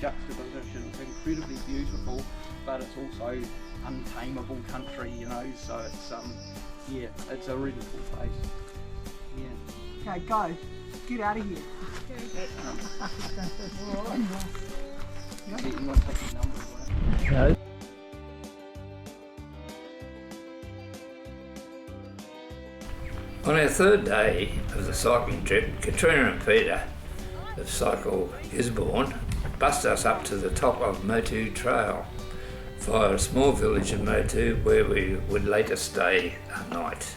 juxtaposition. It's incredibly beautiful, but it's also untamable country, you know, so it's yeah, it's a really cool place. Yeah. Okay, go. Get out of here. You want to take your number away? No. On our third day of the cycling trip, Katrina and Peter have cycled Gisborne, bussed us up to the top of Pakihi Trail via a small village in Motu where we would later stay a night.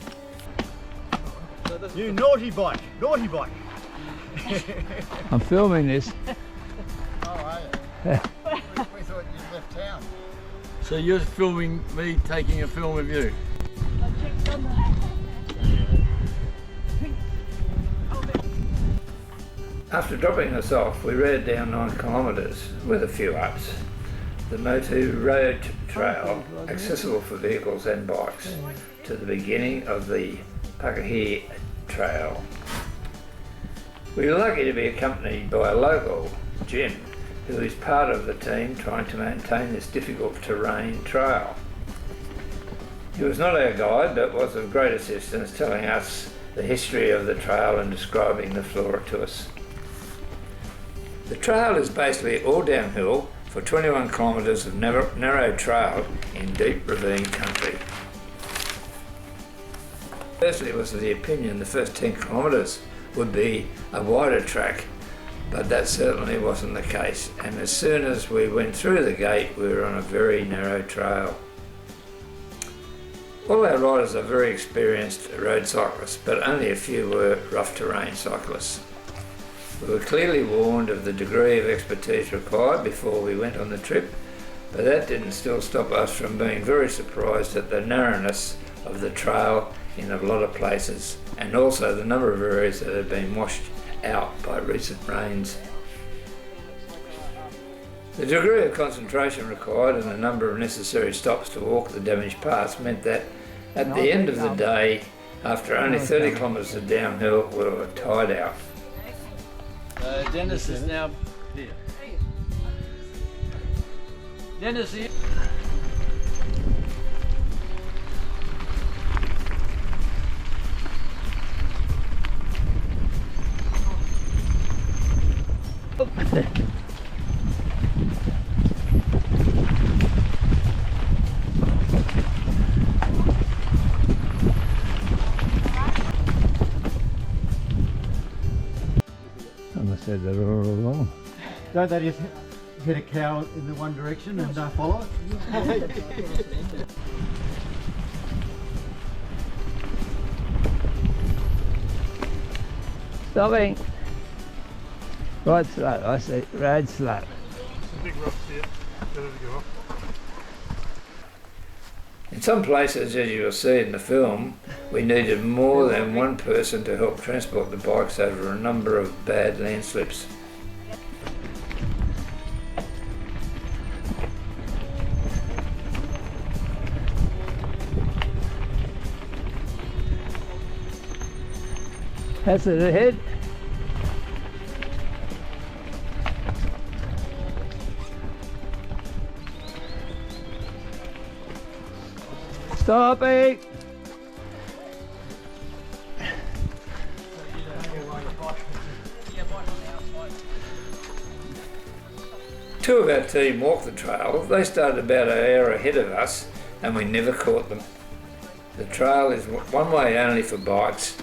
You naughty bike, naughty bike. I'm filming this. Oh, are you? We thought you left town. So you're filming me taking a film of you? After dropping us off, we rode down 9 kilometres with a few ups. The Motu Road Trail, accessible for vehicles and bikes, to the beginning of the Pakihi Trail. We were lucky to be accompanied by a local, Jim, who is part of the team trying to maintain this difficult terrain trail. He was not our guide, but was of great assistance, telling us the history of the trail and describing the flora to us. The trail is basically all downhill for 21 kilometres of narrow trail in deep ravine country. Firstly, it was the opinion the first 10 kilometres would be a wider track, but that certainly wasn't the case, and as soon as we went through the gate we were on a very narrow trail. All our riders are very experienced road cyclists, but only a few were rough terrain cyclists. We were clearly warned of the degree of expertise required before we went on the trip, but that didn't still stop us from being very surprised at the narrowness of the trail in a lot of places, and also the number of areas that had been washed out by recent rains. The degree of concentration required and the number of necessary stops to walk the damaged paths meant that at the end of the day, after only 30 kilometres of downhill, we were tired out. Dennis is now here. Dennis here. I said that all along. Don't they just hit a cow in the one direction and follow it? Stopping. Right slow, I see. Road slow. Big rocks here. Better to go up. In some places, as you will see in the film, we needed more than one person to help transport the bikes over a number of bad landslips. That's it ahead. Stopping! Two of our team walked the trail. They started about an hour ahead of us and we never caught them. The trail is one way only for bikes.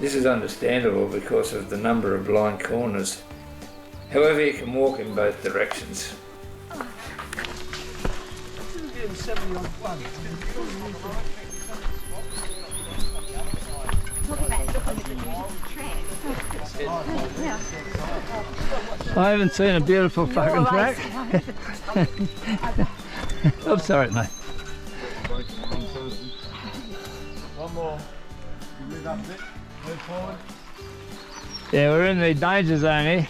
This is understandable because of the number of blind corners. However, you can walk in both directions. I haven't seen a beautiful fucking track. I'm sorry, mate. One more. You move up a bit, move forward. Yeah, we're in the danger zone here.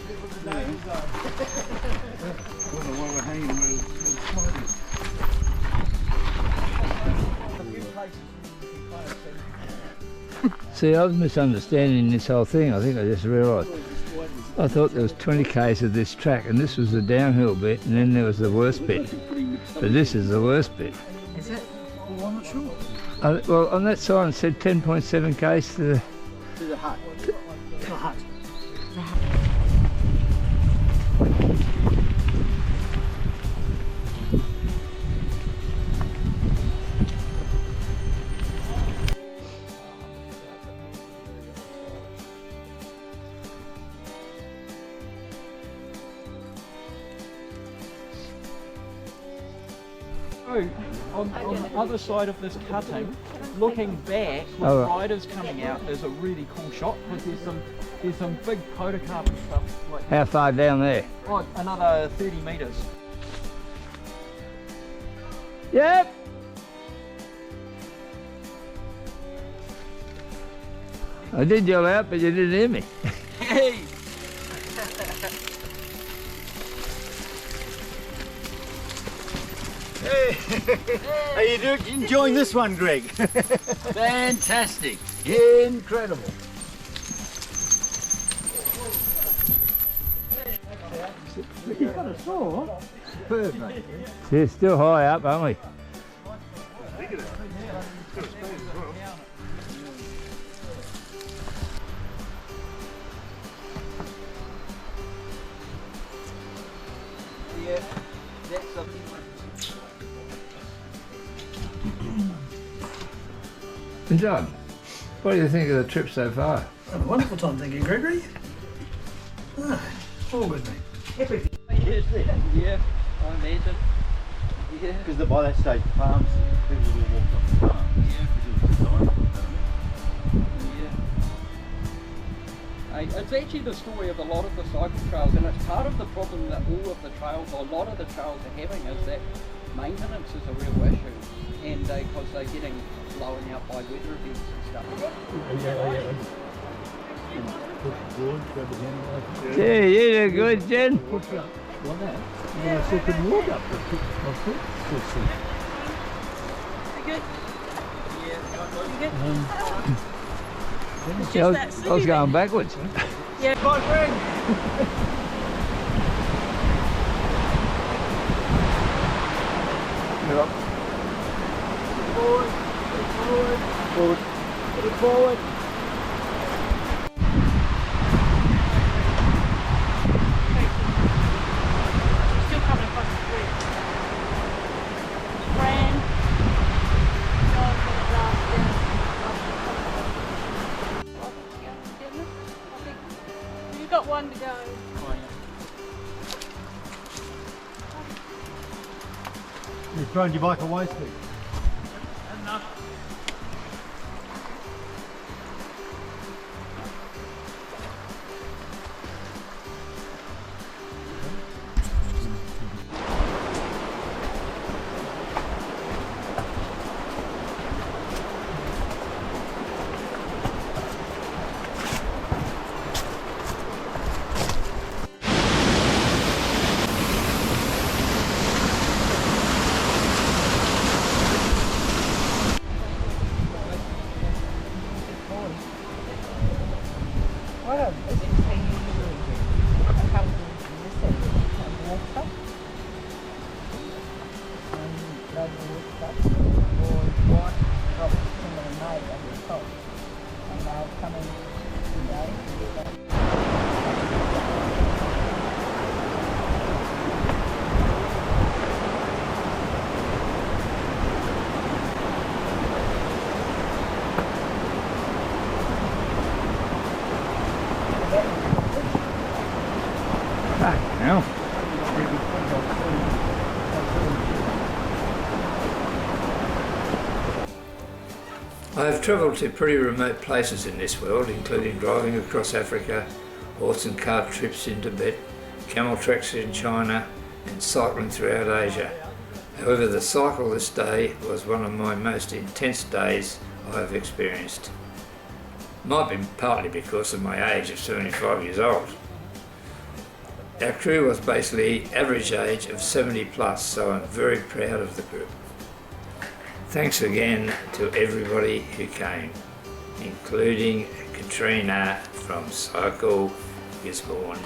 See, I was misunderstanding this whole thing. I think I just realised. I thought there was 20 k's of this track, and this was the downhill bit, and then there was the worst bit. But this is the worst bit. Is it? Well, I'm not sure. Well, on that sign it said 10.7 k's to the... To the hut. The hut. On the other side of this cutting, looking back with Oh, right. riders coming out is a really cool shot because there's some big podocarp and stuff like How far down there? oh, another 30 metres. Yep! I did yell out, but you didn't hear me. Hey! Are you enjoying this one, Greg? Fantastic. Incredible. You've got a saw. Superb, mate. We're still high up, aren't we? Yeah, that's a And John, what do you think of the trip so far? Had a wonderful time, thank you, Gregory. All good, mate. yeah, I imagine. Yeah. Because by that stage, farms, people will walk up the farm. Yeah. It's actually the story of a lot of the cycle trails, and it's part of the problem that all of the trails, or a lot of the trails are having, is that maintenance is a real issue, and because they're getting blown out by weather events and stuff. Gee, you did good, Jen. I was going backwards. Yeah, my friend. Forward. Still coming across the bridge. Fran. John from the last You've got one to go. You've thrown your bike away, Steve. Now. I have travelled to pretty remote places in this world, including driving across Africa, horse and cart trips in Tibet, camel treks in China, and cycling throughout Asia. However, the cycle this day was one of my most intense days I have experienced. Might be partly because of my age of 75 years old. Our crew was basically average age of 70 plus, so I'm very proud of the group. Thanks again to everybody who came, including Katrina from Cycle Gisborne.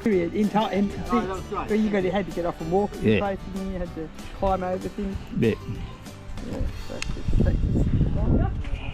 Period in time, in Oh, that was great. where you had to get off and walk at Yeah. the place, and then you had to climb over things. Yeah. Yeah, so it's just practice.